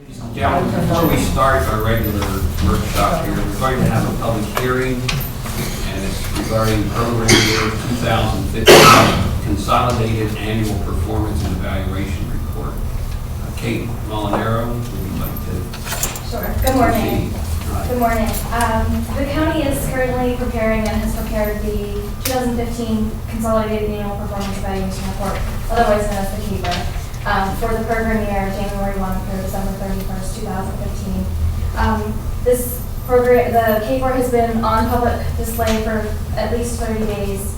Gentlemen, before we start our regular workshop here, we're going to have a public hearing, and it's regarding program year 2015 Consolidated Annual Performance and Evaluation Report. Kate Molinaro, would you like to? Sure. Good morning. Right. Good morning. The county is currently preparing and has prepared the 2015 Consolidated Annual Performance Evaluation Report, otherwise known as the CAPER. For the program year, January 1 through December 31st, 2015. This program, the CAPER has been on public display for at least 30 days.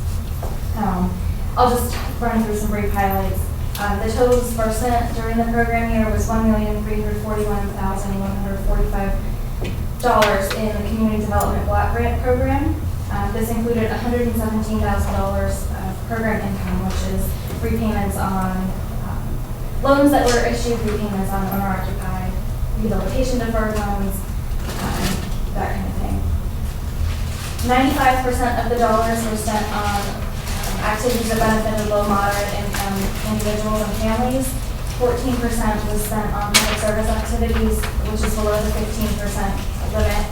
I'll just run through some brief highlights. The total disbursement during the program year was $1,341,145 in the Community Development Block Grant Program. This included $117,000 of program income, which is repayments on loans that were issued, repayments on owner-occupied, rehabilitation deferred loans, that kind of thing. 95% of the dollars were spent on activities that benefited low, moderate income individuals and families. 14% was spent on public service activities, which is below the 15% limit.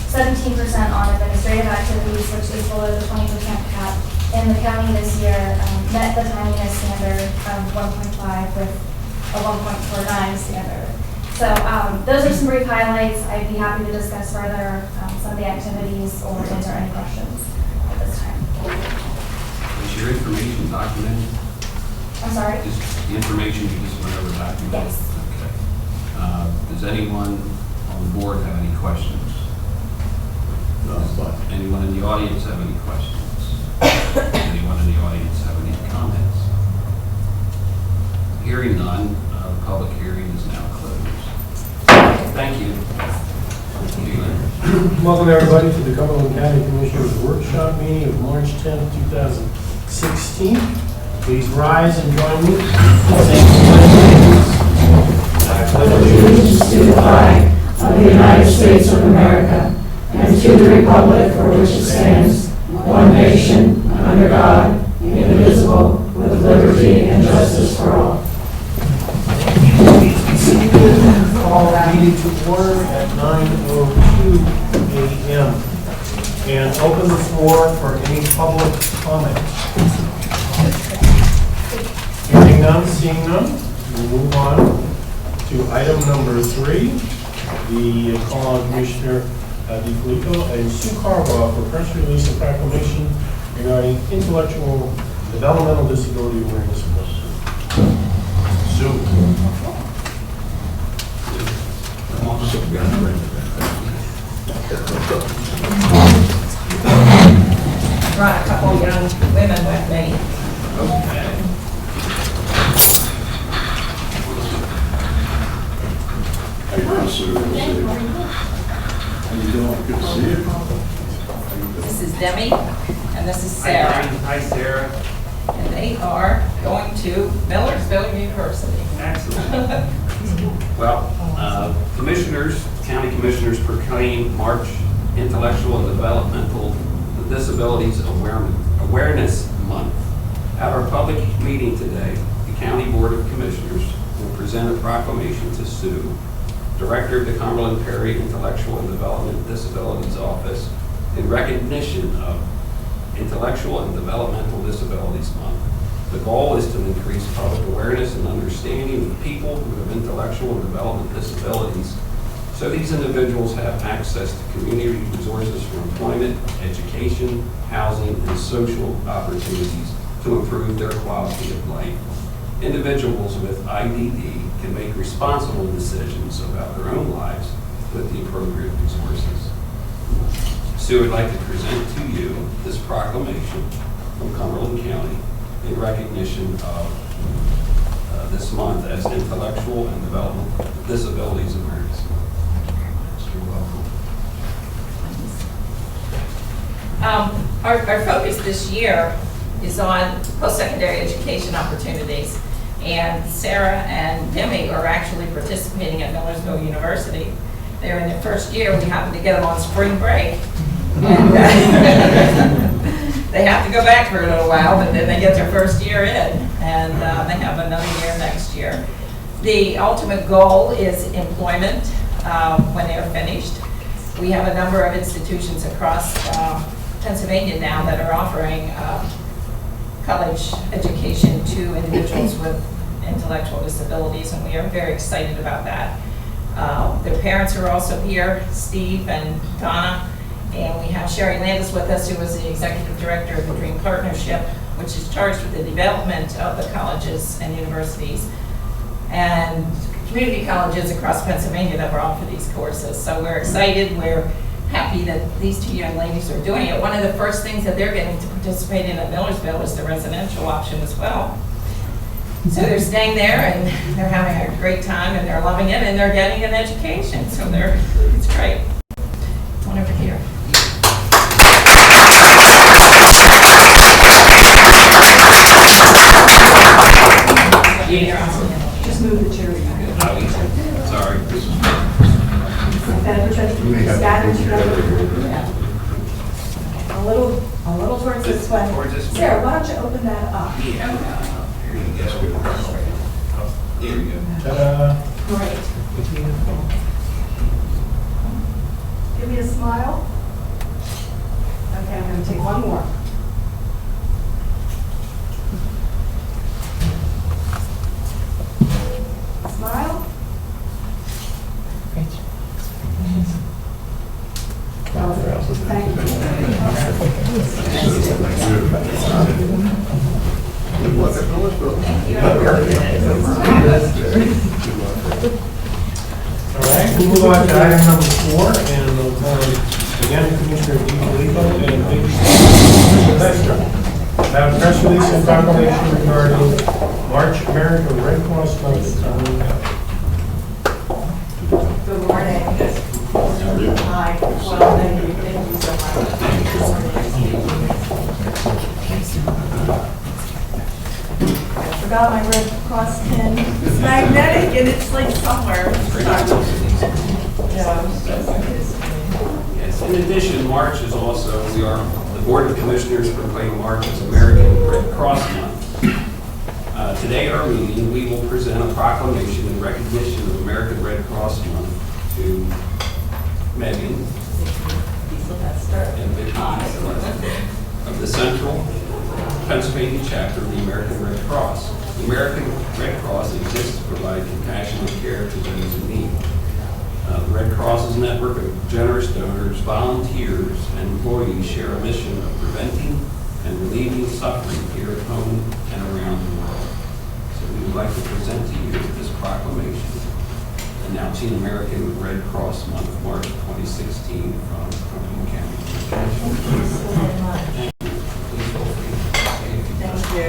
17% on administrative activities, which is below the 20% cap. And the county this year met the timeliness standard of 1.5 with a 1.49 standard. So those are some brief highlights. I'd be happy to discuss further some of the activities or answer any questions at this time. Is your information documented? I'm sorry? Is the information you just went over documented? Yes. Okay. Does anyone on the board have any questions? No, but Anyone in the audience have any questions? Anyone in the audience have any comments? Hearing none, the public hearing is now closed. Thank you. welcome everybody to the Cumberland County Commissioners Workshop meeting of March 10th, 2016. Please rise and join me. I pledge allegiance to the flag of the United States of America and to the republic for which it stands, one nation, under God, indivisible, with liberty and justice for all. Call meeting to order at 9:02 a.m. and open the floor for any public comment. Hearing none, seeing none, we'll move on to item number 3, the call on Commissioner DeFilippo and Sue Carbaugh for press release and proclamation regarding intellectual developmental disability awareness month. Sue. Brought a couple young women with me. Okay. How you doing, Sue? How you doing? Good to see you. This is Demi, and this is Sarah. Hi, Sarah. And they are going to Millersville University. Excellent. Well, county commissioners proclaim March Intellectual and Developmental Disabilities Awareness Month. At our public meeting today, the County Board of Commissioners will present a proclamation to Sue, Director of the Cumberland Perry Intellectual and Development Disabilities Office, in recognition of Intellectual and Developmental Disabilities Month. The goal is to increase public awareness and understanding of people who have intellectual and development disabilities, so these individuals have access to community resources for employment, education, housing, and social opportunities to improve their quality of life. Individuals with IDD can make responsible decisions about their own lives with the appropriate resources. Sue would like to present to you this proclamation from Cumberland County in recognition of this month as Intellectual and Developmental Disabilities Awareness Month. You're welcome. Our focus this year is on post-secondary education opportunities. And Sarah and Demi are actually participating at Millersville University. They're in their first year. We happened to get them on spring break. And they have to go back for a little while, but then they get their first year in. And they have another year next year. The ultimate goal is employment when they're finished. We have a number of institutions across Pennsylvania now that are offering college education to individuals with intellectual disabilities, and we are very excited about that. Their parents are also here, Steve and Donna, and we have Sherry Landis with us, who is the executive director of the Dream Partnership, which is charged with the development of the colleges and universities and community colleges across Pennsylvania that will offer these courses. So we're excited, we're happy that these two young ladies are doing it. One of the first things that they're getting to participate in at Millersville is the residential option as well. So they're staying there and they're having a great time and they're loving it and they're getting an education. So it's great. One over here. Just move the chair. Sorry. A little towards this way. Towards this way. Sarah, why don't you open that up? Here we go. Ta-da. Great. Give me a smile. Okay, I'm going to take one more. Smile. Thank All right, we move on to item number 4, and we'll call it again Commissioner DiFilippo and Commissioner Lester. Have a press release and proclamation regarding March American Red Cross Month in Cumberland County. Good morning. Hi. Well, thank you so much. I forgot my Red Cross pin. It's magnetic and it's like somewhere. Yes, in addition, March is also, the Board of Commissioners proclaim March as American Red Cross Month. Today, our meeting, we will present a proclamation in recognition of American Red Cross Month to Megan and Vicki of the Central Pennsylvania chapter of the American Red Cross. The American Red Cross exists to provide compassionate care to those in need. The Red Cross's network of generous donors, volunteers, and employees share a mission of preventing and relieving suffering here at home and around the world. So we would like to present to you this proclamation announcing American Red Cross Month, March 2016 from Cumberland County. Thank you. Please feel free. Thank you.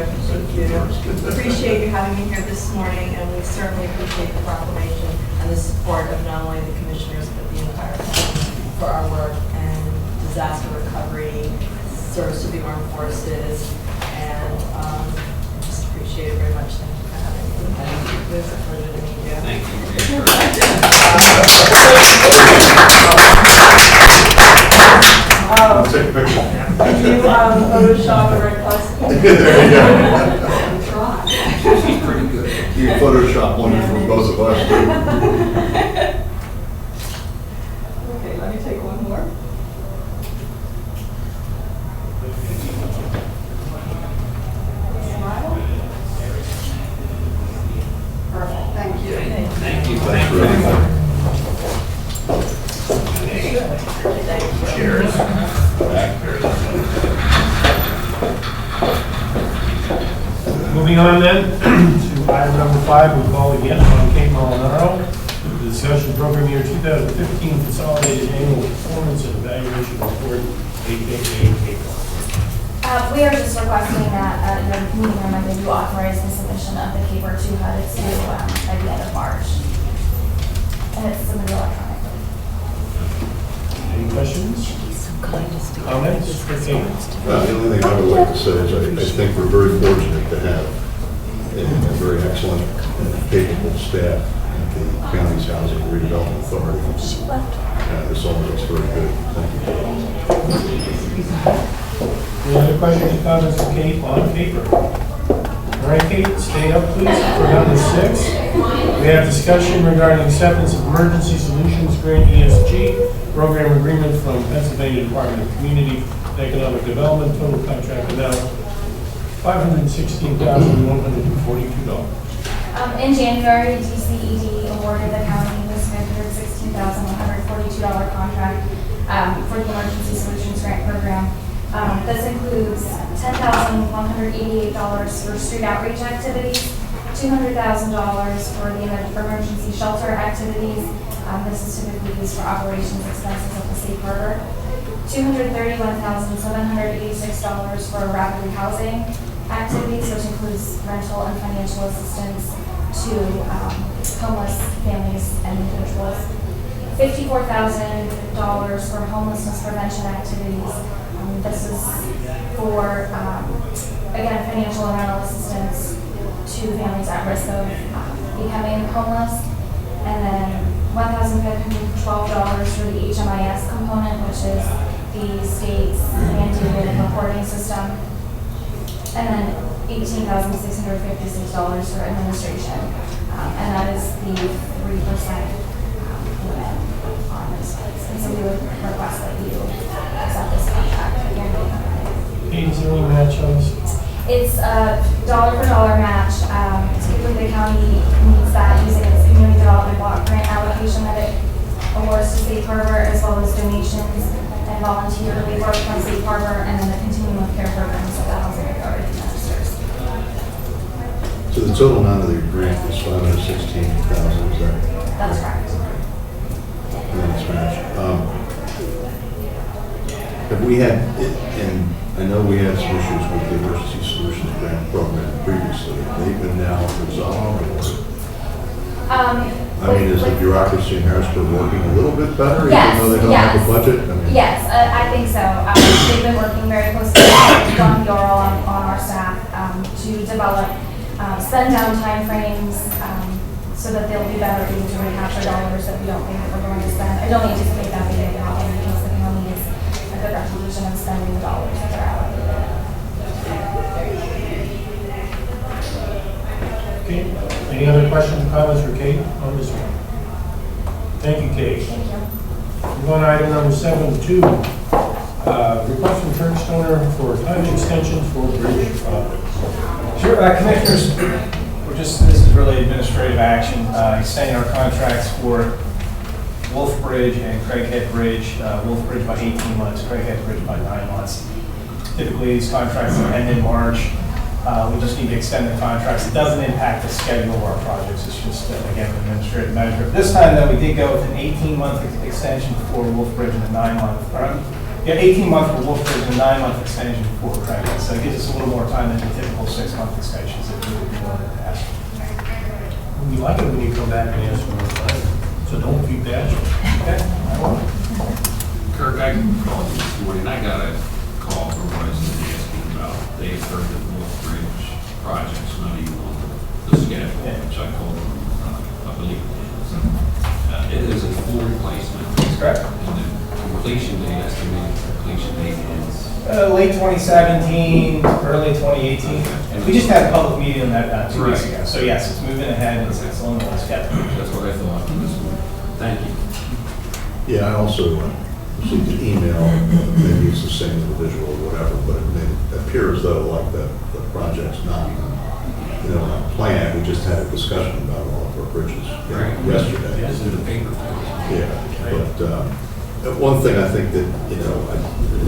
Appreciate you having me here this morning, and we certainly appreciate the proclamation and the support of not only the commissioners, but the entire town for our work and disaster recovery, service to the armed forces, and just appreciate it very much. Thank you for having me. It was a pleasure to meet you. Thank you. Take a picture. Can you Photoshop a Red Cross? There you go. Try. She's pretty good. You can Photoshop one from both of us. Okay, let me take one more. Smile. Perfect, thank you. Thank you. Thanks for everything. Cheers. Moving on then to item number 5, we call again on Kate Molinaro, the discussion program year 2015 consolidated annual performance and evaluation report, aka CAPER. We are just requesting that your meeting room, that you authorize the submission of the CAPER 2 HUD. It's due at the end of March. And it's submitted electronically. Any questions? Comments for CAPER? The only thing I would like to say is I think we're very fortunate to have a very excellent and capable staff at the county's Housing Redevelopment Authority. This all looks very good. Thank you. Any other questions or comments for Kate on CAPER? All right, Kate, stay up, please, for number 6. We have discussion regarding acceptance of Emergency Solutions Grant ESG Program Agreement from Pennsylvania Department of Community and Economic Development, total contract amount $516,142. In January, DCED awarded the county this $516,142 contract for the Emergency Solutions Grant Program. This includes $10,188 for street outreach activities, $200,000 for the emergency shelter activities. This is typically used for operations expenses at the safe harbor. $231,786 for rapid housing activities, which includes rental and financial assistance to homeless families and individuals. $54,000 for homelessness prevention activities. This is for, again, financial and rental assistance to families at risk of becoming homeless. And then $1,512 for the HMIS component, which is the state's mandated reporting system. And then $18,656 for administration. And that is the 3% limit on this. And so we would request that you accept this contract. Kate, is there any match on this? It's a dollar for dollar match. Typically the county needs that using its community development block grant allocation that it awards to Safe Harbor, as well as donations and volunteer work from Safe Harbor, and then the continuum of care programs that the housing authority administers. So the total amount of the grant is $516,000, is that? That's correct. That's match. Have we had, and I know we had some issues with the Emergency Solutions Grant Program previously. They've been now resolved, or? I mean, is the bureaucracy in Harrisburg working a little bit better, Yes, even though they don't have a budget? I mean, Yes, I think so. They've been working very closely with Don Yorl on our staff to develop spend down timeframes so that they'll be better able to recapture dollars that we don't think that we're going to spend. I don't anticipate that being a problem because the county is a good reputation of spending the dollars that they're allocated. Okay, any other questions, comments for Kate on this one? Thank you, Kate. Thank you. We're on to item number 7.2. Request from Turnstoner for time extension for bridge projects. Sure, Commissioners, this is really administrative action, extending our contracts for Wolf Bridge and Craighead Bridge. Wolf Bridge by 18 months, Craighead Bridge by 9 months. Typically, these contracts end in March. We just need to extend the contracts. It doesn't impact the schedule of our projects. It's just, again, an administrative measure. This time, though, we did go with an 18-month extension for Wolf Bridge and a 9-month, 18-month for Wolf Bridge and a 9-month extension for Craighead. So it gives us a little more time than the typical 6-month extensions that we would be willing to ask. We like it when you come back and ask for more time, so don't be bashful. Okay? I won't. Kirk, I called you this morning. I got a call from a resident asking about they heard that Wolf Bridge project's not even on the schedule, which I told them I believe it is. It is a full replacement. That's correct. And the completion date, estimated completion date is. Late 2017, early 2018. And we just had a public meeting on that 2 weeks ago. So yes, it's moving ahead. It's on the schedule. That's what I thought this morning. Thank you. Yeah, I also received an email, maybe it's the same individual or whatever, but it appears though like the project's not even, not planned. We just had a discussion about all of our bridges yesterday. It's in the paper. Yeah, but one thing I think that,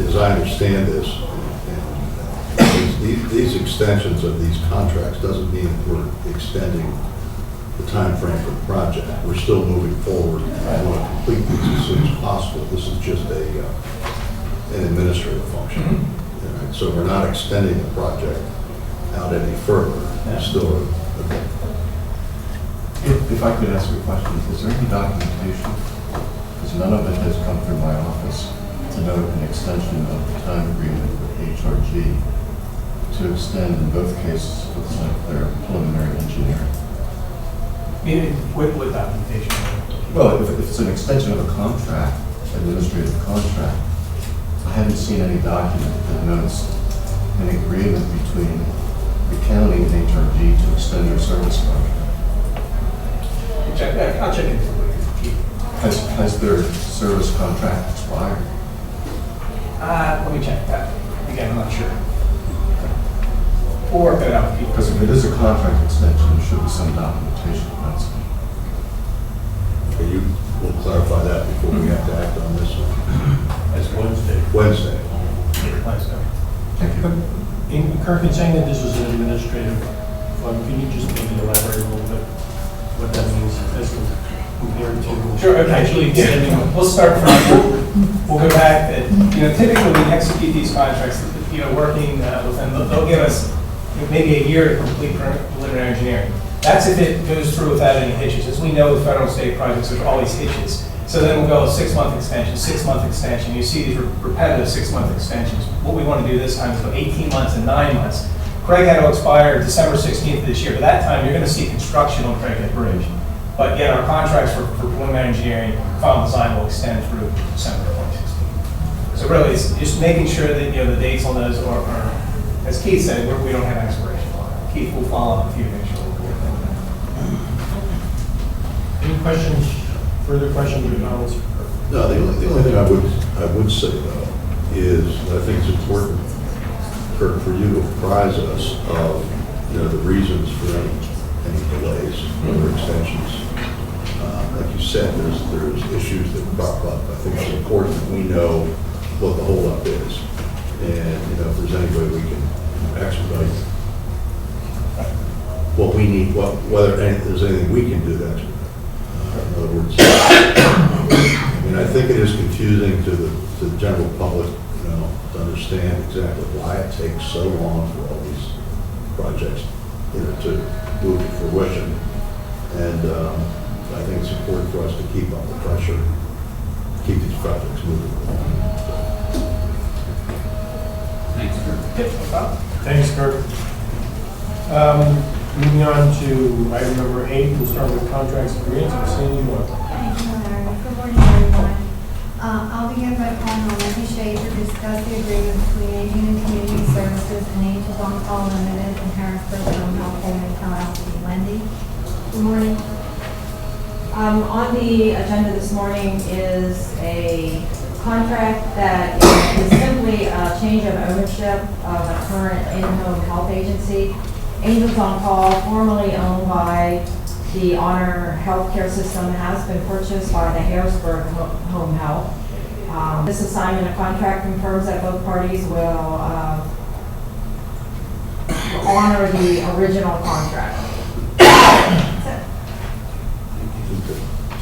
as I understand this, and these extensions of these contracts doesn't mean that we're extending the time frame for the project. We're still moving forward and want to complete these as soon as possible. This is just an administrative function. All right, so we're not extending the project out any further. It's still If I could ask you a question, is there any documentation, because none of it has come through my office, to note an extension of the time agreement with HRG to extend, in both cases, looks like their preliminary engineering? With documentation. Well, if it's an extension of a contract, administrative contract, I haven't seen any document that notes an agreement between the county and HRG Has their service contract expired? Let me check that. Again, I'm not sure. We'll work that out with people. Because if it is a contract extension, there should be some documentation that's Okay, you will clarify that before we have to act on this one. As Wednesday. Wednesday. Thank you. In Kirk, in saying that this was an administrative fund, can you just maybe elaborate a little bit what that means as compared to? Sure, okay. Actually extending. We'll start from, we'll go back, typically we execute these contracts, working with them, they'll give us maybe a year to complete preliminary engineering. That's if it goes through without any hitches. As we know with federal and state projects, there's always hitches. So then we'll go 6-month extension, 6-month extension. You see these repetitive 6-month extensions. What we want to do this time is go 18 months and 9 months. Craig had to expire December 16th of this year. By that time, you're going to see construction on Craighead Bridge. But yet our contracts for preliminary engineering, final design will extend through December 2016. So really, it's just making sure that the dates on those are, as Keith said, we don't have expiration on it. Keith will follow up with you to make sure we'll get that. Any questions, further questions or comments? No, the only thing I would say though is that I think it's important for you to apprise us of the reasons for any delays or extensions. Like you said, there's issues that crop up. I think it's important that we know what the holdup is, and if there's any way we can expedite what we need, whether there's anything we can do that. In other words, I think it is confusing to the general public, to understand exactly why it takes so long for all these projects, to move to fruition. And I think it's important for us to keep up the pressure, keep these projects moving along. Thanks, Kurt. Thanks, Kirk. Moving on to item number 8, we'll start with contracts and agreements. Sandy, what? Thank you, Larry. Good morning, everyone. I'll begin by calling on Wendy Shea to discuss the agreement between Aging and Community Services and Angels on Call Limited and Harrisburg Home Health Home and LLC. Wendy? Good morning. On the agenda this morning is a contract that is simply a change of ownership of a current in-home health agency. Angels on Call, formerly owned by the Honor Healthcare System, has been purchased by the Harrisburg Home Health. This assignment of contract confirms that both parties will honor the original contract.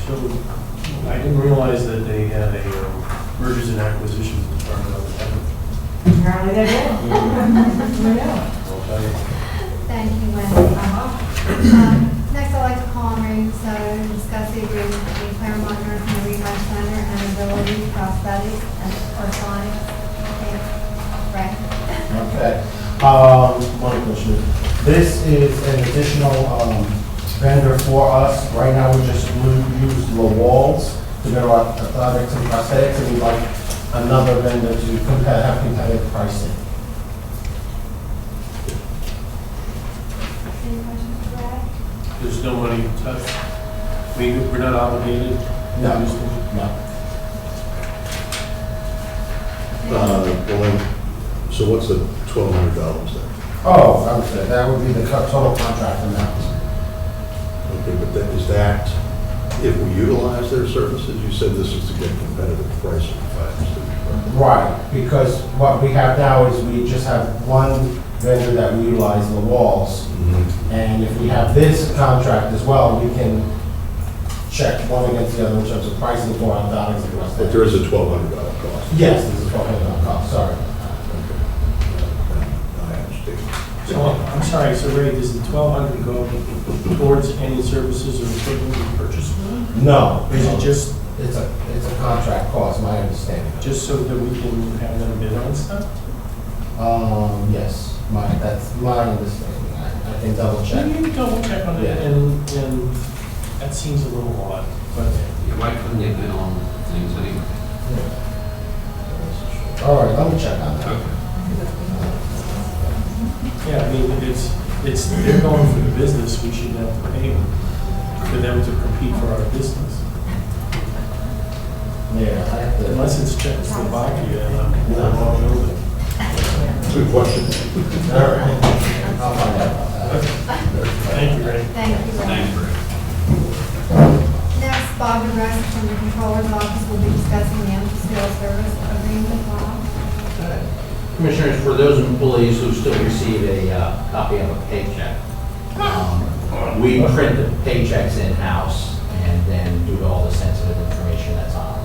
So I didn't realize that they had a mergers and acquisitions department on the town. Apparently they did. Who knew? I'll tell you. Thank you, Wendy. Next, I'd like to call on Ray Sutter to discuss the agreement between Claremont Nursing Rehab Center and Ability Prosthetics and Orthodontics. Ray? Okay. One question. This is an additional vendor for us. Right now, we just use the walls to get our orthotics and prosthetics, and we'd like another vendor to have competitive pricing. Any questions for Ray? There's no money to touch. We're not obligated. No. to use them? No. Well, then, so what's the $1,200 then? Oh, I would say that would be the total contract amount. Okay, but is that if we utilize their services? You said this is to get competitive pricing, if I understood you correctly. Right, because what we have now is we just have one vendor that we utilize the walls. And if we have this contract as well, we can check one against the other in terms of pricing for orthotics and prosthetics. But there is a $1,200 cost. Yes, this is $1,200 cost, sorry. I understand. So, I'm sorry, so Ray, does the 1,200 go towards any services or equipment we purchase for them? No. Is it just, It's a contract cost, my understanding. just so that we can have them bid on stuff? Yes, that's my understanding. I can double check. You can double check on it, Yeah. and that seems a little odd, but Why couldn't they bid on things anyway? All right, let me check on that. Okay. yeah, I mean, it's, they're going for the business, we shouldn't have to pay them for them to compete for our business. Yeah, I have to. Unless it's Czechoslovakia, I'm not sure. Good question. All right. I'll find out about that. Thank you, Ray. Thank you. Ron. Thanks, Rick. Next, Bob DeRosa from the Controller's Office will be discussing the Amphil service agreement. Bob? Commissioners, for those employees who still receive a copy of a paycheck, we print the paychecks in-house, and then due to all the sensitive information that's on,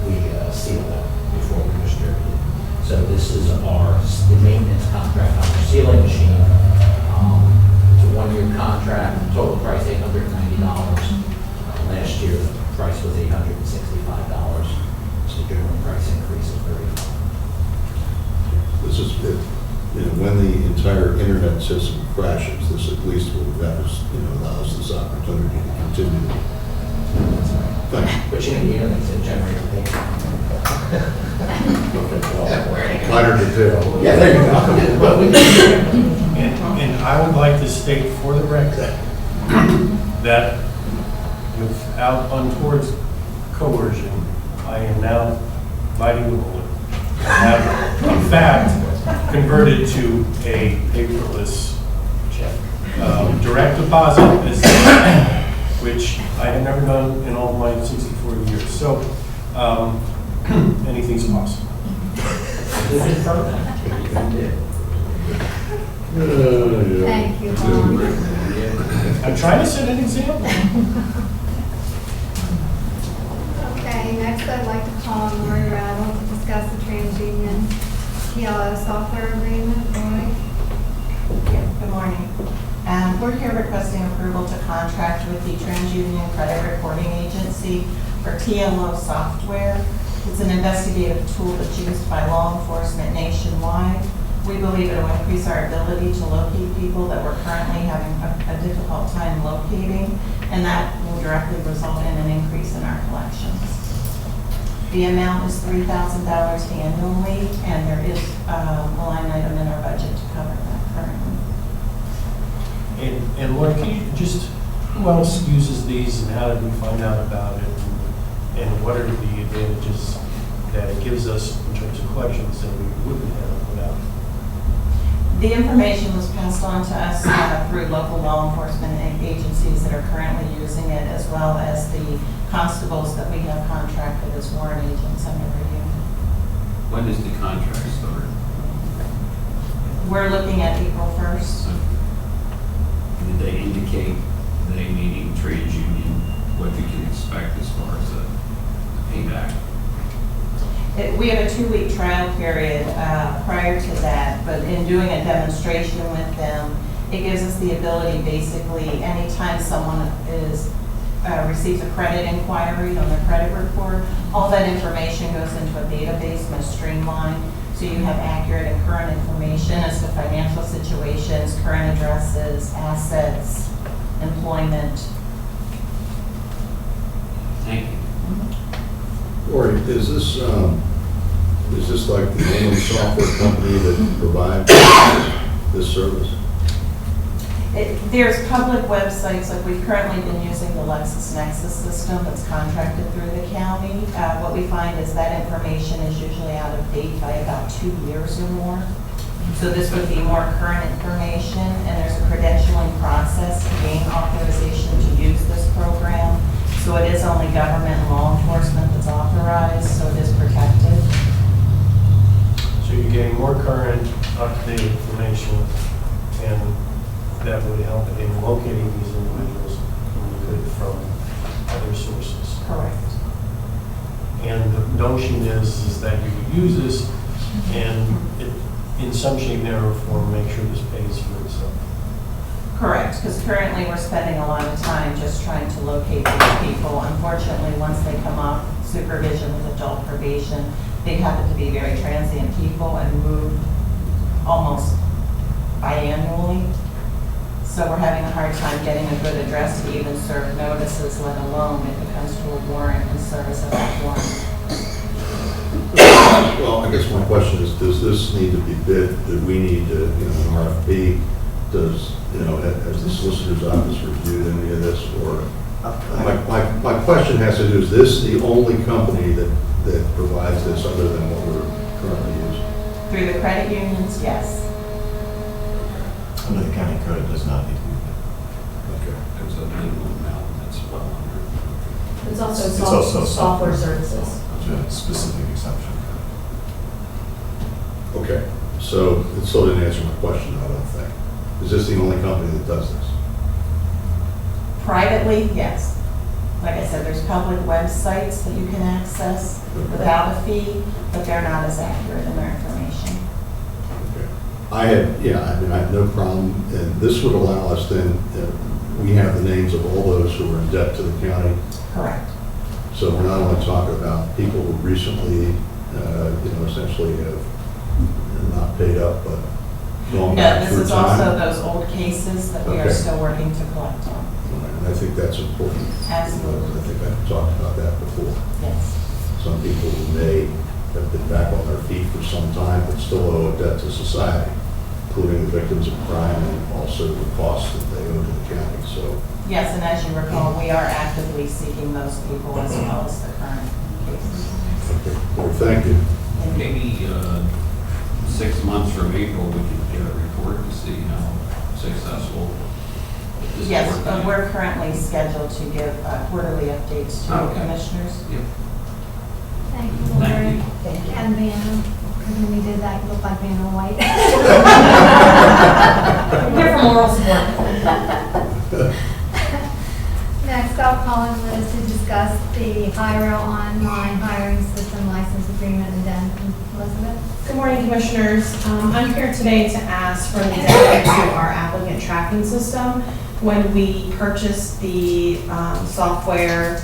we seal them before we distribute it. So this is the maintenance contract on the sealing machine. It's a one-year contract, total price $890. Last year, the price was $865. So the general price increase is $35. This is, when the entire internet system crashes, this at least will, allow us this opportunity to continue. Thank you. But you need the internet to generate the paycheck. Minor detail. Yeah, there you go. And I would like to state for the record that without untoward coercion, I am now biting the bullet. I have, in fact, converted to a paperless check. Direct deposit is, which I have never done in all my 64 years. So anything's possible. Thank you, Bob. I'm trying to set an example. Okay, next I'd like to call on Lori Rattle to discuss the TransUnion TLO software agreement. Lori? Good morning. We're here requesting approval to contract with the TransUnion Credit Reporting Agency for TLO software. It's an investigative tool that's used by law enforcement nationwide. We believe it will increase our ability to locate people that we're currently having a difficult time locating, and that will directly result in an increase in our collections. The amount is $3,000 annually, and there is a line item in our budget to cover that currently. And Lori, can you just, who else uses these and how did we find out about it? And what are the advantages that it gives us in terms of collections that we wouldn't have without? The information was passed on to us through local law enforcement agencies that are currently using it, as well as the constables that we have contracted as warrant agents under review. When does the contract start? We're looking at April 1st. Did they indicate, they meaning TransUnion, what we can expect as far as a payback? We have a 2-week trial period prior to that, but in doing a demonstration with them, it gives us the ability, basically, anytime someone receives a credit inquiry on their credit report, all that information goes into a database and is streamlined, so you have accurate and current information as to financial situations, current addresses, assets, employment. Thank you. Lori, is this like the only software company that provides this service? There's public websites, like we've currently been using the LexisNexis system that's contracted through the county. What we find is that information is usually out of date by about 2 years or more. So this would be more current information, and there's a credentialing process to gain authorization to use this program. So it is only government and law enforcement that's authorized, so it is protected. So you're getting more current, up-to-date information, and that would help in locating these individuals than you could from other sources. Correct. And the notion is that you could use this and it, in some shape, narrow form, make sure this pays for itself. Correct, because currently we're spending a lot of time just trying to locate these people. Unfortunately, once they come off supervision with adult probation, they happen to be very transient people and move almost biannually. So we're having a hard time getting a good address to even serve notices, let alone if it comes to a warrant and service of that warrant. Well, I guess my question is, does this need to be bid? Do we need to, an RFP? Does, has the solicitor's office reviewed any of this? Or my question has to do, is this the only company that that provides this other than what we're currently using? Through the credit unions, yes. Under the county code, it does not need to be. Okay. There's a minimum amount that's well under. It's also It's also software services. There's a specific exception. Okay, so it still didn't answer my question, I don't think. Is this the only company that does this? Privately, yes. Like I said, there's public websites that you can access without a fee, but they're not as accurate in their information. Okay. I had no problem, and this would allow us then, we have the names of all those who are in debt to the county. Correct. So we're not only talking about people who recently, essentially have not paid up, but gone No, back this through is time. also those old cases that we are Okay. still working to collect on. And I think that's important. Absolutely. I think I've talked about that before. Yes. Some people who may have been back on their feet for some time, but still owe a debt to society, including the victims of crime and also the costs that they owe to the county, so. Yes, and as you recall, we are actively seeking those people as well as the current cases. Okay. Well, thank you. Maybe 6 months from April, we can get a report to see how successful this is Yes, working. but we're currently scheduled to give quarterly updates to the Okay. commissioners. Yep. Thank you, Thank Lori. you. And Vanna, when we did that, you looked like Vanna White. I'm here for moral support. Next, I'll call on Liz to discuss the HiRail online hiring system license agreement and then Elizabeth. Good morning, Commissioners. I'm here today to ask for an addendum to our applicant tracking system. When we purchased the software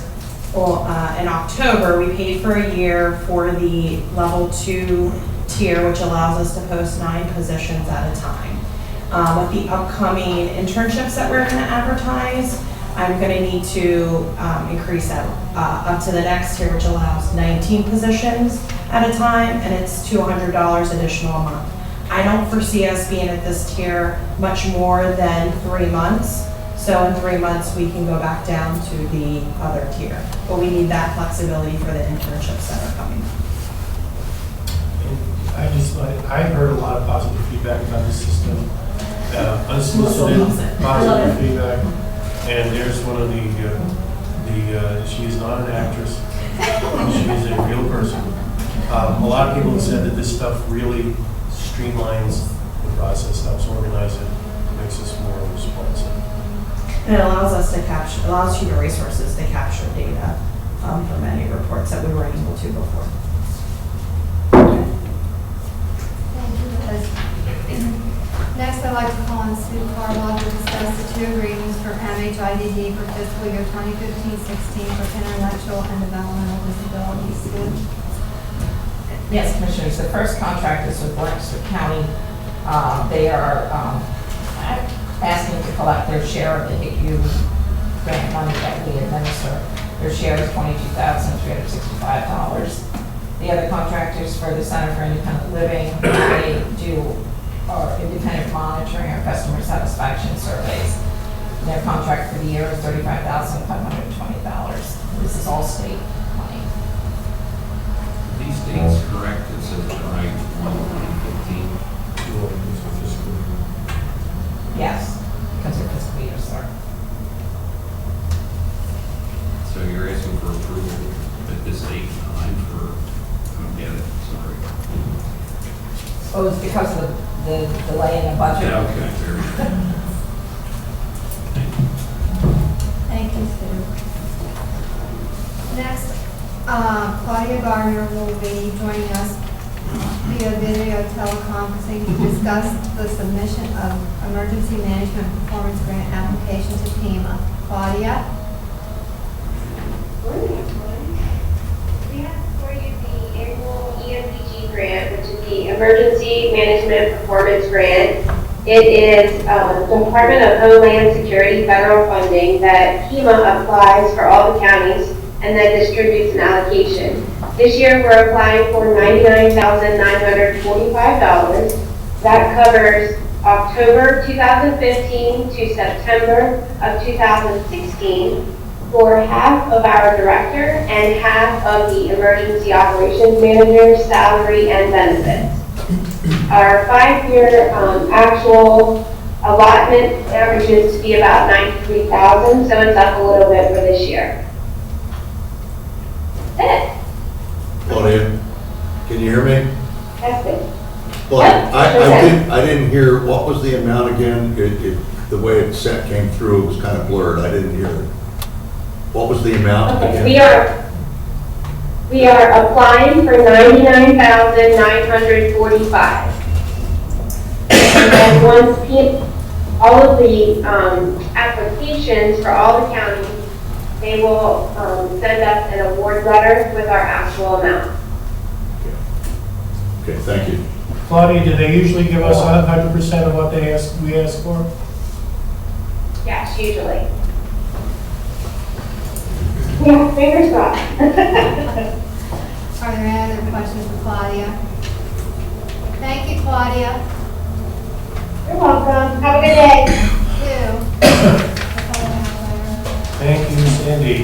in October, we paid for a year for the level 2 tier, which allows us to post 9 positions at a time. With the upcoming internships that we're going to advertise, I'm going to need to increase that up to the next tier, which allows 19 positions at a time, and it's $200 additional a month. I don't foresee us being at this tier much more than 3 months. So in 3 months, we can go back down to the other tier. But we need that flexibility for the internships that are coming. I've heard a lot of positive feedback about the system, unsolicited positive feedback. And there's one of she is not an actress, she is a real person. A lot of people have said that this stuff really streamlines the process, helps organize it, makes us more responsive. And it allows us to capture, allows human resources to capture data for many reports that we weren't able to before. Thank you, Liz. Next, I'd like to call on Sue Carwell to discuss the 2 agreements for MHIDD for fiscal year 2015-16 for intellectual and developmental disabilities. Sue? Yes, Commissioners, the first contract is with Lancaster County. They are asking to collect their share of the HICU grant money that we administer. Their share is $22,365. The other contract is for the Center for Independent Living. They do our independent monitoring or customer satisfaction surveys. Their contract for the year is $35,520. This is all state money. These dates correct, it says July 1, 2015. Yes, because their fiscal year start. So you're asking for approval at this date and time for, I don't get it, sorry. Oh, it's because of the delay in the budget? Yeah, okay, fair enough. Thank you, Sue. Next, Claudia Gardner will be joining us via video teleconferencing to discuss the submission of Emergency Management Performance Grant application to FEMA. Claudia? We have for you the annual EMPG grant, which is the Emergency Management Performance Grant. It is Department of Homeland Security federal funding that FEMA applies for all the counties and then distributes an allocation. This year we're applying for $99,945. That covers October 2015 to September of 2016. for half of our director and half of the emergency operations manager's salary and benefits. Our 5-year actual allotment averages to be about $93,000, so it's up a little bit for this year. That's it. Claudia, can you hear me? That's it. Well, Yep, I didn't hear, what was the amount again? The way it came through, it was kind of blurred. I didn't hear it. What was the amount Okay, again? we are applying for $99,945. And then once all of the applications for all the counties, they will send us an award letter with our actual amount. Okay, thank you. Claudia, do they usually give us 100% of what we ask for? Yes, usually. Yeah, fingers crossed. Are there any other questions for Claudia? Thank you, Claudia. You're welcome. Have a good day. You. Thank you, Sandy.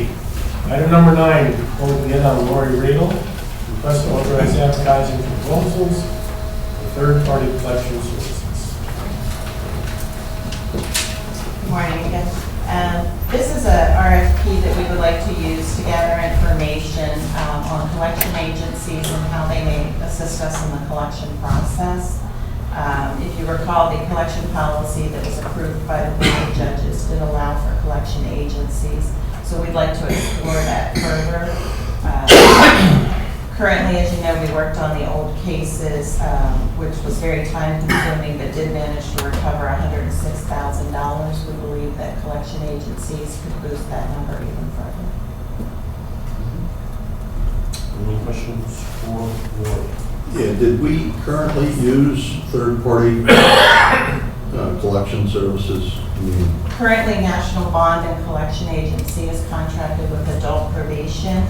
Item number 9, public bid on Lori Riegel. Request to authorize advertising for proposals for third-party collection services. Good morning again. This is a RFP that we would like to use to gather information on collection agencies and how they may assist us in the collection process. If you recall, the collection policy that was approved by the Board of Judges did allow for collection agencies, so we'd like to explore that further. Currently, as you know, we worked on the old cases, which was very time-consuming, but did manage to recover $106,000. We believe that collection agencies could boost that number even further. Any questions for Lori? Yeah, did we currently use third-party collection services? I mean, Currently, National Bond and Collection Agency is contracted with adult probation.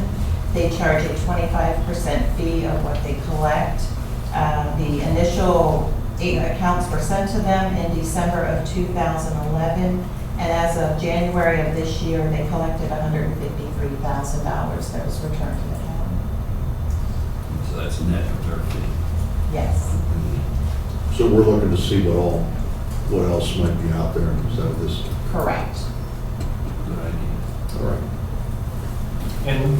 They charge a 25% fee of what they collect. The initial 8 accounts were sent to them in December of 2011, and as of January of this year, they collected $153,000 that was returned to the county. So that's net of their fee. Yes. so we're looking to see what else might be out there instead of this. Correct. Good idea. All right. And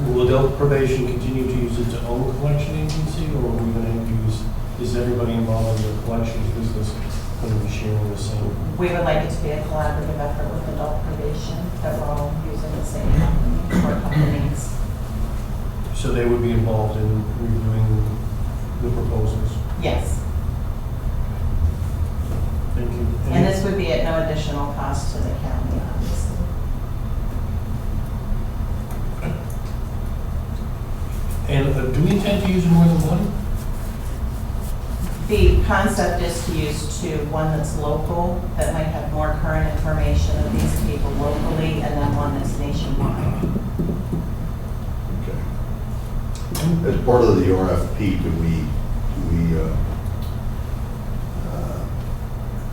will adult probation continue to use its own collection agency, or are we going to use, is everybody involved in the collections business going to be sharing the same? We would like it to be a collaborative effort with adult probation, that we're all using the same company or companies. So they would be involved in reviewing the proposals? Yes. Thank you. And this would be at no additional cost to the county, obviously. And do we intend to use more than one? The concept is to use one that's local, that might have more current information of these people locally, and then one that's nationwide. Okay. As part of the RFP, do we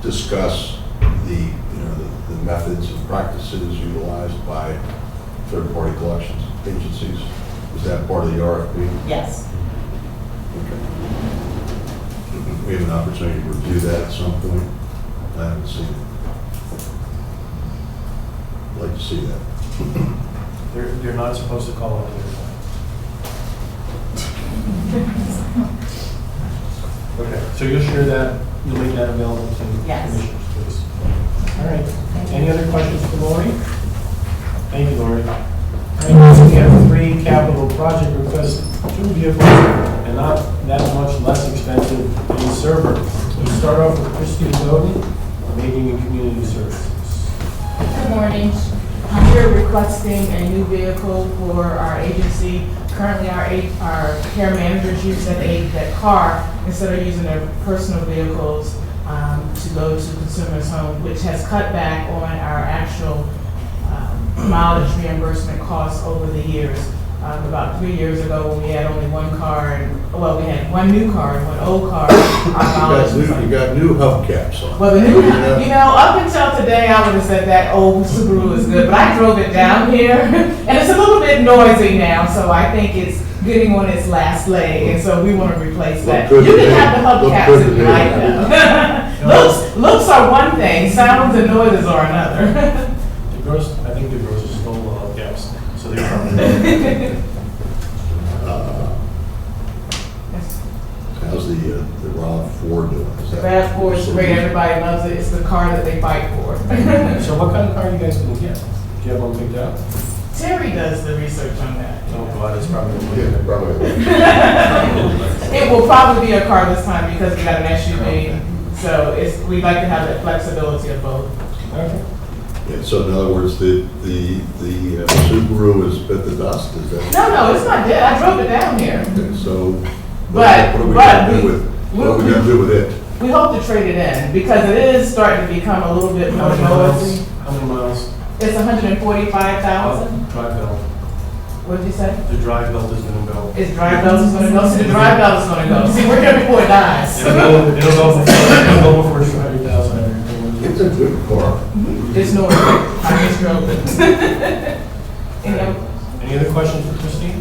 discuss the methods and practices utilized by third-party collections agencies? Is that part of the RFP? Yes. Okay. We have an opportunity to review that at some point. I haven't seen it. I'd like to see that. They're not supposed to call it Okay, so you'll share that, you'll make that available to Yes. commissioners, please. All right, any other questions for Lori? Thank you, Lori. All right, we have 3 capital project requests, 2 vehicles, and not that much less expensive than server. We start off with Christine Bowden, Aging and Community Services. Good morning. I'm here requesting a new vehicle for our agency. Currently, our care managers use that car instead of using their personal vehicles to go to consumers' home, which has cut back on our actual mileage reimbursement costs over the years. about 3 years ago when we had only one car, and, well, we had one new car and one old car. Our mileage was You got new hubcaps on. well, the new, up until today, I would have said that old Subaru is good, but I drove it down here, and it's a little bit noisy now, so I think it's getting on its last leg, and so we want to replace that. You can have the hubcaps if you like them. Looks are one thing, sounds and noises are another. The girls, I think the girls are stole the hubcaps, so they're probably. How's the RAV4 doing? Is The that- RAV4 is great, everybody loves it, it's the car that they fight for. So what kind of car are you guys gonna get? Do you have one picked out? Terry does the research on that. Oh, God, it's probably. Yeah, probably. It will probably be a car this time because we got an SUV, so we'd like to have that flexibility of both. Okay. Yeah, so in other words, the Subaru is bit the dust, is that? No, it's not dead, I drove it down here. Okay, so But- what are we but gonna do we- with, what are we gonna do with it? We hope to trade it in because it is starting to become a little bit more noisy. How many miles? It's 145,000. Drive belt. What did you say? The drive belt is gonna go. Is drive belt is gonna go? See, the drive belt is gonna go. See, we're here before it dies. It'll go before 200,000. It's a good car. It's noisy. I just drove it. You know, Any other questions for Christine?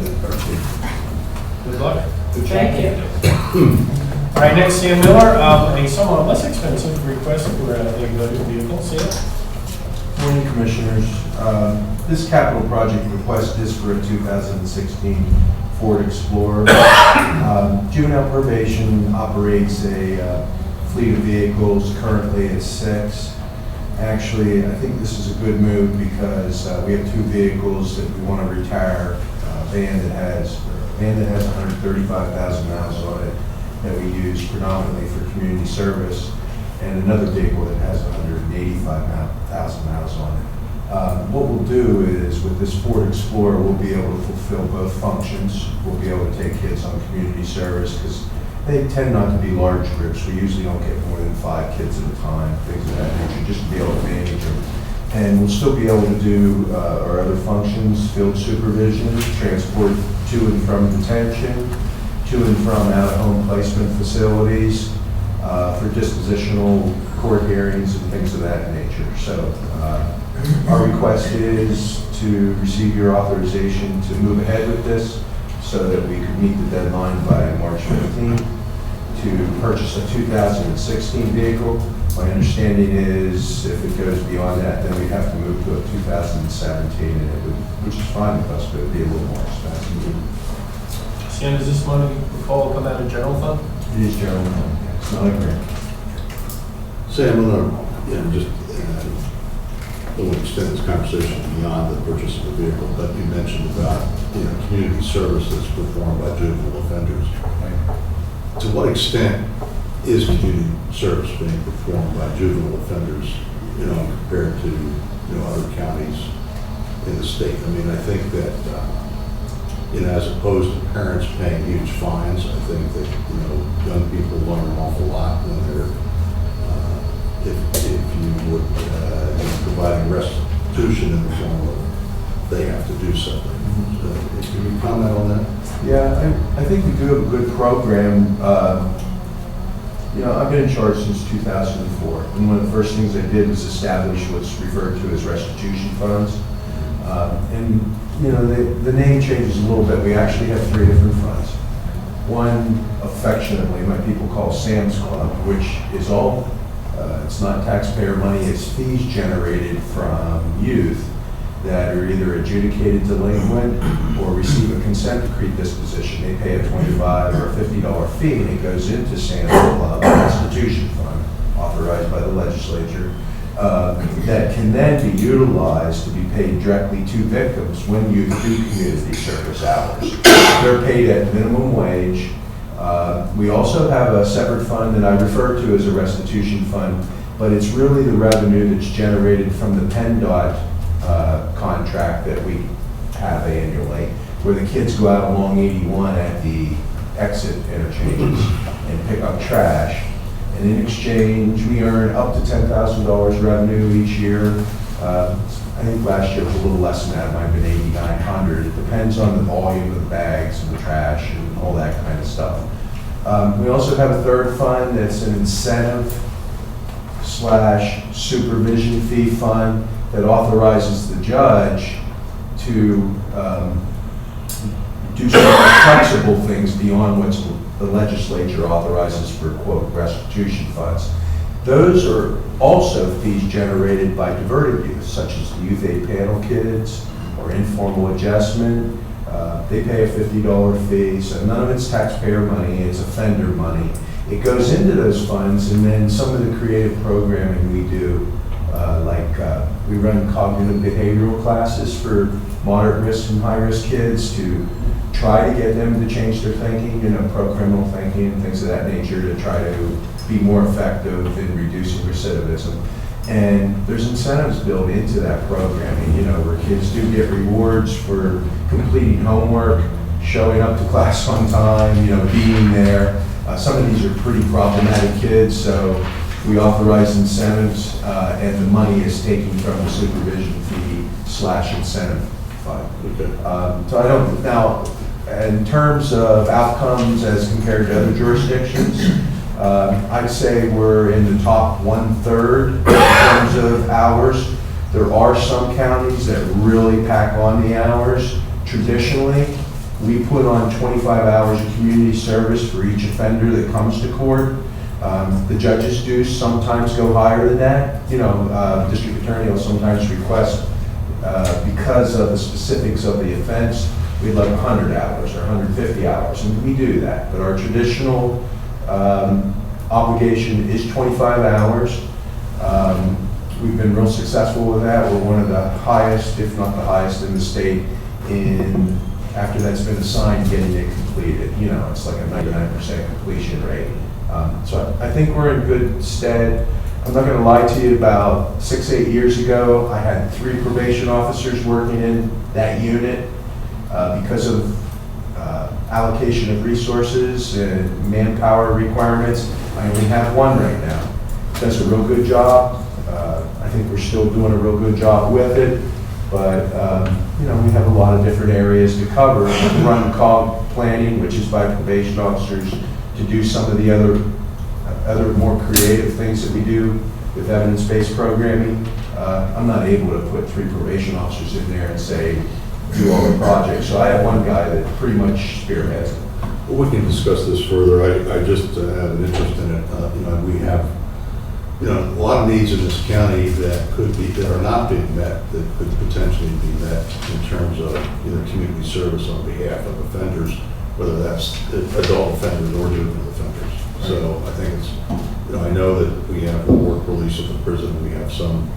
Good luck. Good job. Thank you. All right, next, Sam Miller, a somewhat less expensive request for a vehicle sale. Morning, Commissioners. This capital project request is for a 2016 Ford Explorer. Juvenile probation operates a fleet of vehicles. Currently, it's 6. Actually, I think this is a good move because we have 2 vehicles that we want to retire. A van that has 135,000 miles on it that we use predominantly for community service, and another vehicle that has 185,000 miles on it. What we'll do is, with this Ford Explorer, we'll be able to fulfill both functions. We'll be able to take kids on community service because they tend not to be large groups. We usually don't get more than 5 kids at a time, things of that nature, just to be able to manage them. And we'll still be able to do our other functions, field supervision, transport to and from detention, to and from out-of-home placement facilities, for dispositional court hearings and things of that nature. So our request is to receive your authorization to move ahead with this so that we could meet the deadline by March 15th to purchase a 2016 vehicle. My understanding is if it goes beyond that, then we have to move to a 2017, and it would, which is fine with us, but it would be a little more expensive. Sam, does this money recall come out of general fund? It is general fund, it's not a grant. Sam, I'm gonna, just, I don't want to extend this conversation beyond the purchase of the vehicle, but you mentioned about, community service that's performed by juvenile offenders. To what extent is community service being performed by juvenile offenders, compared to, other counties in the state? I mean, I think that, as opposed to parents paying huge fines, I think that, young people learn an awful lot when they're, if you would, providing restitution in the form of they have to do something. So, can you comment on that? Yeah, I think we do have a good program. I've been in charge since 2004, and one of the first things I did was establish what's referred to as restitution funds. The name changes a little bit. We actually have 3 different funds. One, affectionately, my people call Sam's Club, which is all, it's not taxpayer money, it's fees generated from youth that are either adjudicated delinquent or receive a consent decree disposition. They pay a $25 or $50 fee, and it goes into Sam's Club, a restitution fund authorized by the legislature, that can then be utilized to be paid directly to victims when youth do community service hours. They're paid at minimum wage. We also have a separate fund that I refer to as a restitution fund, but it's really the revenue that's generated from the PennDOT contract that we have annually, where the kids go out along 81 at the exit interchanges and pick up trash. And in exchange, we earn up to $10,000 revenue each year. I think last year was a little less than that, it might have been 8,900. It depends on the volume of the bags and the trash and all that kind of stuff. We also have a third fund that's an incentive/supervision fee fund that authorizes the judge to do some flexible things beyond what the legislature authorizes for, quote, restitution funds. Those are also fees generated by diverted youth, such as the youth aid panel kids or informal adjustment. They pay a $50 fee, so none of it's taxpayer money, it's offender money. It goes into those funds, and then some of the creative programming we do, we run cognitive behavioral classes for moderate risk and high risk kids to try to get them to change their thinking, pro-criminal thinking and things of that nature, to try to be more effective in reducing recidivism. And there's incentives built into that programming, where kids do get rewards for completing homework, showing up to class on time, being there. Some of these are pretty problematic kids, so we authorize incentives, and the money is taken from the supervision fee/incentive fund. Okay. So I don't, now, in terms of outcomes as compared to other jurisdictions, I'd say we're in the top 1/3 in terms of hours. There are some counties that really pack on the hours. Traditionally, we put on 25 hours of community service for each offender that comes to court. The judges do sometimes go higher than that. District attorney will sometimes request, because of the specifics of the offense, we'd like 100 hours or 150 hours, and we do that. But our traditional obligation is 25 hours. We've been real successful with that. We're one of the highest, if not the highest in the state in, after that's been assigned, getting it completed. It's like a 99% completion rate. So I think we're in good stead. I'm not going to lie to you, about 6-8 years ago, I had 3 probation officers working in that unit. Because of allocation of resources and manpower requirements, I only have 1 right now. Does a real good job. I think we're still doing a real good job with it, but we have a lot of different areas to cover. We run COG planning, which is by probation officers, to do some of the other more creative things that we do with evidence-based programming. I'm not able to put 3 probation officers in there and say, do all the projects. So I have 1 guy that pretty much spearheads it. Well, we can discuss this further. I just have an interest in it. We have, a lot of needs in this county that are not being met, that could potentially be met in terms of either community service on behalf of offenders, whether that's adult offenders or juvenile offenders. So I think it's, I know that we have a work release at the prison. We have some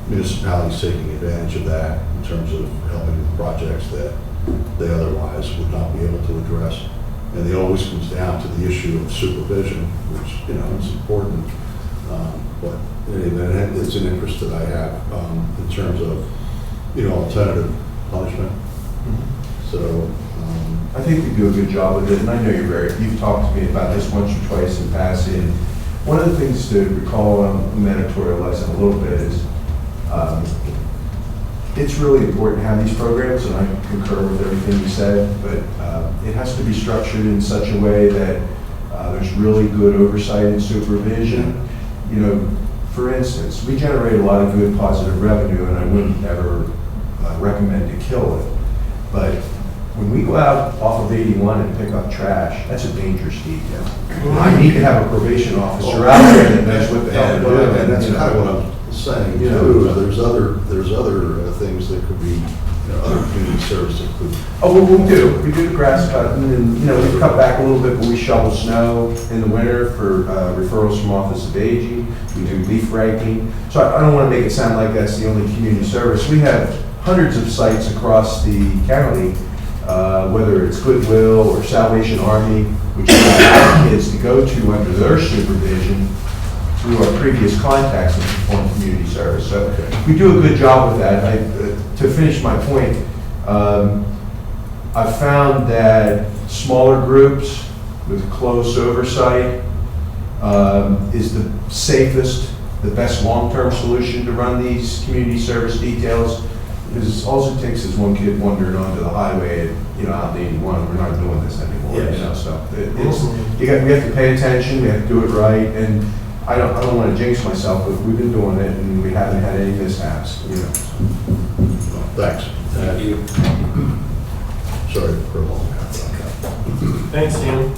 municipalities taking advantage of that in terms of helping with projects that they otherwise would not be able to address. And it always comes down to the issue of supervision, which, is important. But in any event, it's an interest that I have in terms of, alternative punishment. So I think we do a good job with it, and I know you've talked to me about this once or twice in passing. One of the things to recall on a mandatory lesson a little bit is it's really important to have these programs, and I concur with everything you said, but it has to be structured in such a way that there's really good oversight and supervision. For instance, we generate a lot of good positive revenue, and I wouldn't ever recommend to kill it. But when we go out off of 81 and pick up trash, that's a dangerous detail. I need to have a probation officer out there that knows what the hell they're doing. And that's kind of what I'm saying too. There's other things that could be, other community service that could. Oh, well, we do the grass cutting, and we cut back a little bit, but we shovel snow in the winter for referrals from Office of Aging. We do leaf raking. So I don't want to make it sound like that's the only community service. We have hundreds of sites across the county, whether it's Goodwill or Salvation Army, which allow kids to go to under their supervision through our previous contacts and perform community service. So we do a good job with that. To finish my point, I've found that smaller groups with close oversight is the safest the best long-term solution to run these community service details, because all it takes is one kid wandering onto the highway at, out 81, we're not doing this anymore, so we have to pay attention, we have to do it right, and I don't want to jinx myself, but we've been doing it, and we haven't had any mishaps, Thanks. Thank you. Sorry for a long time. Thanks, Dan.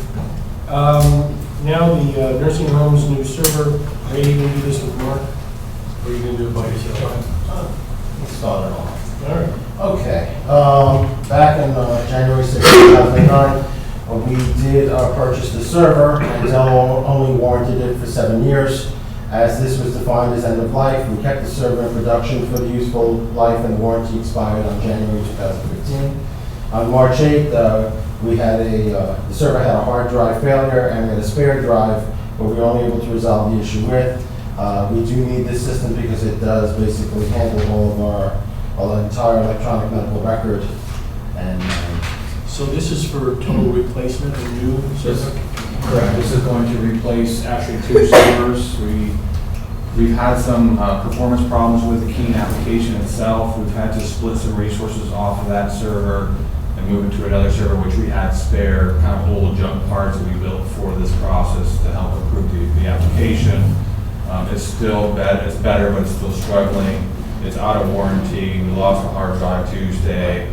Now the nursing home's new server. Are you going to do this with Mark? Or are you going to do it by yourself? Let's start it off. All right. Okay, back in January 6, 2009, we did purchase the server, and Dell only warranted it for 7 years. As this was defined as end of life, we kept the server in production for the useful life, and the warranty expired on January 2015. On March 8th, the server had a hard drive failure, and we had a spare drive, but we were only able to resolve the issue with. We do need this system because it does basically handle all of our entire electronic medical record. And So this is for total replacement of new server? Correct. This is going to replace actually 2 servers. We've had some performance problems with the Keen application itself. We've had to split some resources off of that server and move it to another server, which we had spare kind of old junk parts that we built for this process to help improve the application. It's still it's better, but it's still struggling. It's out of warranty. We lost a hard drive Tuesday.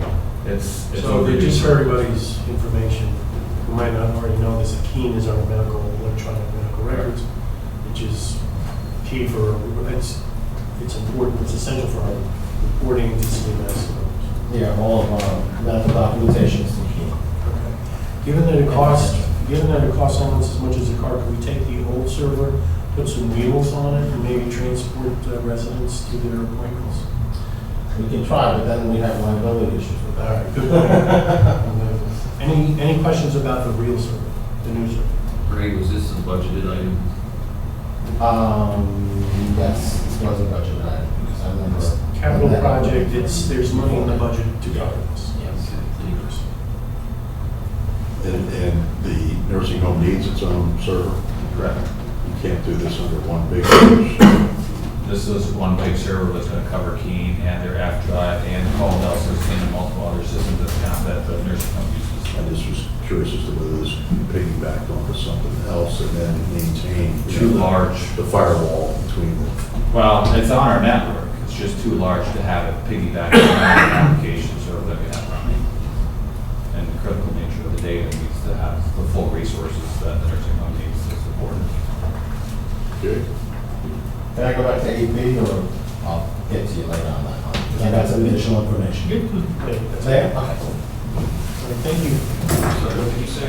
It's So just for everybody's information, who might not already know this, a Keen is our electronic medical records, which is key for, it's important, it's essential for our reporting to CMS. yeah, all of our medical documentation is the key. Okay. Given that it costs almost as much as a car, can we take the old server, put some wheels on it, and maybe transport residents to their appointments? We can try, but then we have liability issues with All that. right, good point. Any questions about the real server, the new server? Greg, was this a budgeted item? Yes, this was a budget item, because I remember. Capital project, there's money in the budget to cover this. Yes. And the nursing home needs its own server? Correct. You can't do this under one big server. This is one big server that's going to cover Keen and their F drive and Caldwell system and multiple other systems that the nursing home uses. I just was curious as to whether this could be piggybacked onto something else and then maintain Too large. the firewall between the. Well, it's on our network. It's just too large to have it piggyback on the application server that we have running. And the critical nature of the data needs to have the full resources that the nursing home needs to support. Okay. Can I go back to 8B, or I'll get to you later on that one? Because I got some additional information. There? Okay. Thank you. Sorry, what did you say?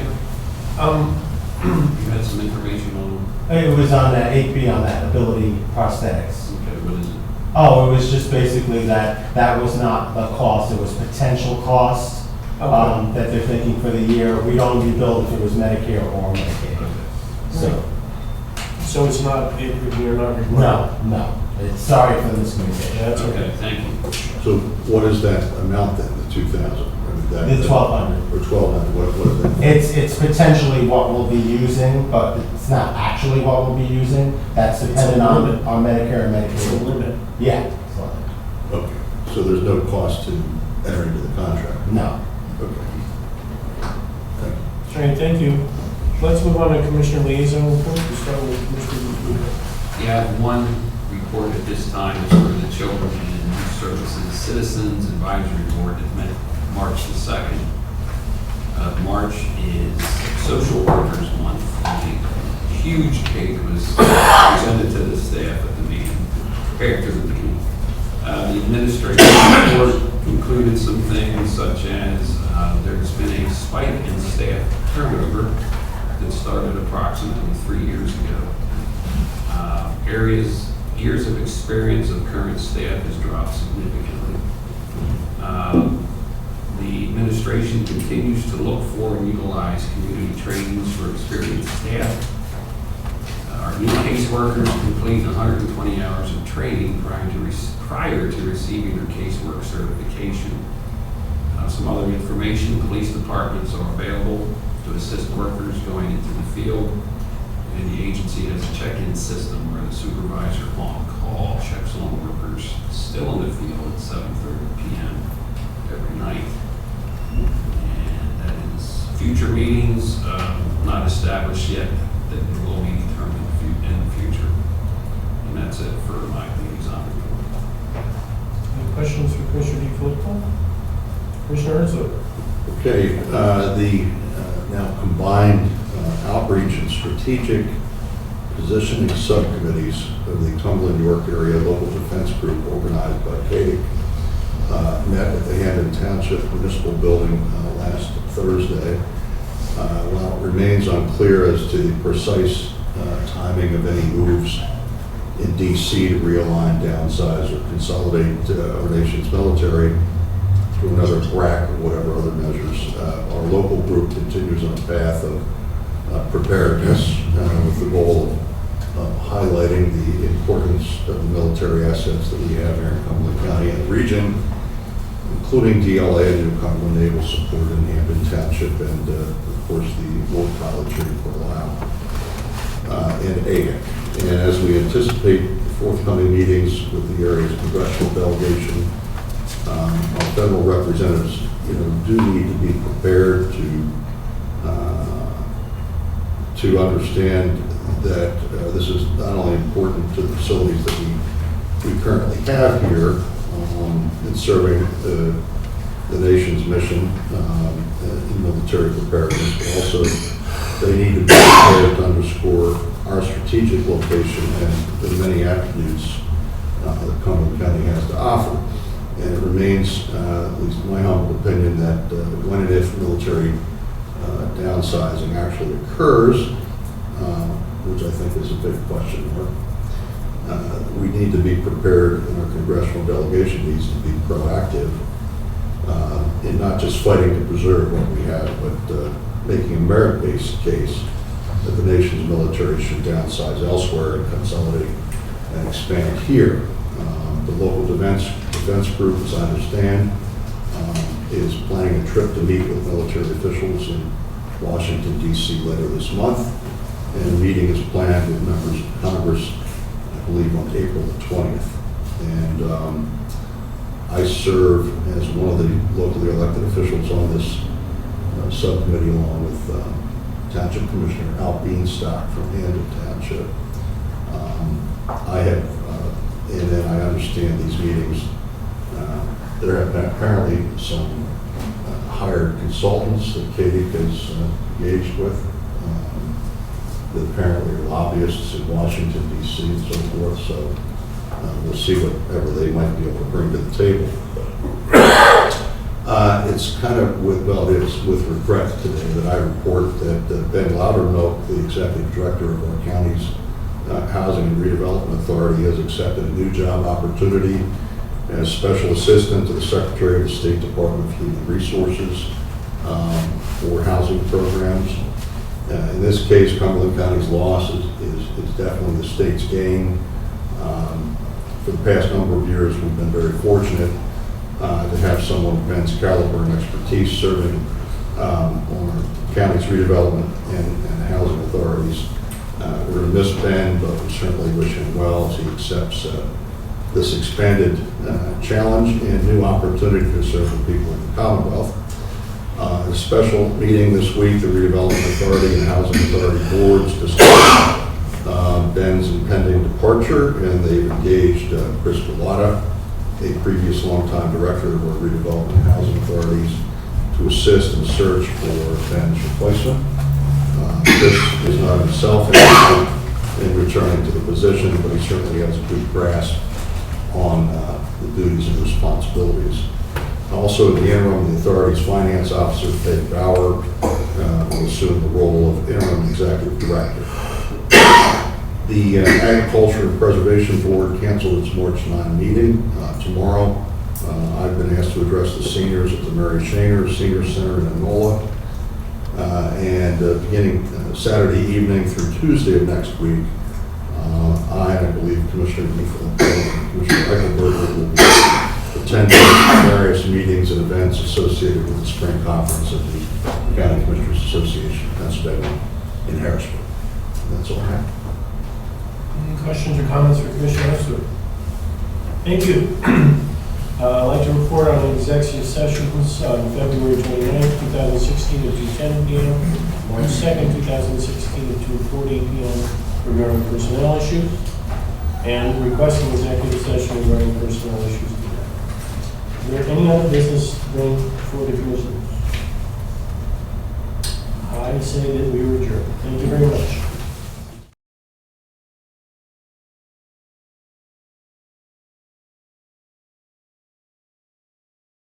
You had some information on, It was on that 8B, on that ability prosthetics. okay, what is it? Oh, it was just basically that was not the cost, it was potential cost that they're thinking for the year. We'd only be billed if it was Medicare or Medicaid. So it's not, you're not required? No. Sorry for the miscommunication. That's Okay, okay. thank you. So what is that amount then, the 2,000? The 1,200. Or 1,200, what is that? It's potentially what we'll be using, but it's not actually what we'll be using. That's dependent on Medicare and It's a Medicaid. limit. Yeah. Okay, so there's no cost to enter into the contract? No. Okay. All right, thank you. Let's move on to Commissioner Liaison report. We'll start with Commissioner Lupo. Yeah, I have one report at this time is for the Children and Youth Services Citizens Advisory Board that met March the 2nd. March is Social Workers Month. A huge cake was presented to the staff at the meeting, prepared for the meeting. The administration report concluded some things such as there's been a spike in staff turnover that started approximately 3 years ago. Years of experience of current staff has dropped significantly. The administration continues to look for and utilize community trainings for experienced staff. Our new caseworkers complete 120 hours of training prior to receiving their casework certification. Some other information, police departments are available to assist workers going into the field, and the agency has a check-in system where the supervisor on call checks on workers still in the field at 7:30 p.m. every night. And that is future meetings, not established yet, that it will be determined in the future. And that's it for my liaison report. Any questions for Commissioner DeFilippo? Commissioner Herzog? Okay, the now combined outreach and strategic positioning subcommittees of the Cumberland, York Area Local Defense Group organized by CADIC met at the Hampton Township Municipal Building last Thursday. While it remains unclear as to the precise timing of any moves in DC to realign, downsize, or consolidate our nation's military to another BRAC or whatever other measures, our local group continues on a path of preparedness with the goal of highlighting the importance of the military assets that we have here in Cumberland County and the region, including DLA and New Cumberland Naval Support in Hampton Township, and of course the War Pilots in Port Lau and AIC. And as we anticipate forthcoming meetings with the area's congressional delegation, our federal representatives, do need to be prepared to understand that this is not only important to the facilities that we currently have here in serving the nation's mission in military preparedness, but also they need to be prepared to underscore our strategic location and the many attributes that Cumberland County has to offer. And it remains, at least in my humble opinion, that when and if military downsizing actually occurs, which I think is a big question mark, we need to be prepared, and our congressional delegation needs to be proactive in not just fighting to preserve what we have, but making a merit-based case that the nation's military should downsize elsewhere and consolidate and expand here. The local defense group, as I understand, is planning a trip to meet with military officials in Washington, D.C. later this month, and a meeting is planned with members of Congress, I believe, on April the 20th. And I serve as one of the locally elected officials on this subcommittee, along with Township Commissioner Al Beanstock from Hampton Township. I have and then I understand these meetings, there have been apparently some hired consultants that CADIC is engaged with, that apparently are lobbyists in Washington, D.C. and so forth, so we'll see whatever they might be able to bring to the table. It's kind of it is with regret today that I report that Ben Loudermilk, the executive director of our county's Housing and Redevelopment Authority, has accepted a new job opportunity as special assistant to the Secretary of the State Department of Human Resources for housing programs. In this case, Cumberland County's loss is definitely the state's gain. For the past number of years, we've been very fortunate to have someone of Ben's caliber and expertise serving on our county's redevelopment and housing authorities. We're going to miss Ben, but we certainly wish him well as he accepts this expanded challenge and new opportunity to serve the people of the Commonwealth. A special meeting this week, the Redevelopment Authority and Housing Authority boards discussed Ben's impending departure, and they've engaged Chris Galata, a previous longtime director of our redevelopment and housing authorities, to assist in the search for Ben's replacement. Chris is not himself in returning to the position, but he certainly has a good grasp on the duties and responsibilities. Also, in the interim, the authority's finance officer, Dave Bauer, will assume the role of interim executive director. The Agriculture and Preservation Board canceled its March 9 meeting tomorrow. I've been asked to address the seniors at the Mary Shaner Senior Center in Enola. And beginning Saturday evening through Tuesday of next week, I believe Commissioner DeFilippo and Commissioner Eichelberger will be attending various meetings and events associated with the spring conference of the County Commissioners Association of Pennsylvania in Harrisburg. That's all I have. Any questions or comments for Commissioner Hester? Thank you. I'd like to report on executive sessions on February 29th, 2016 at 2:10 p.m., March 2nd, 2016 at 2:40 p.m. regarding personnel issues, and requesting executive session regarding personnel issues. Is there any other business to bring before the commission? I say that we adjourn. Thank you very much.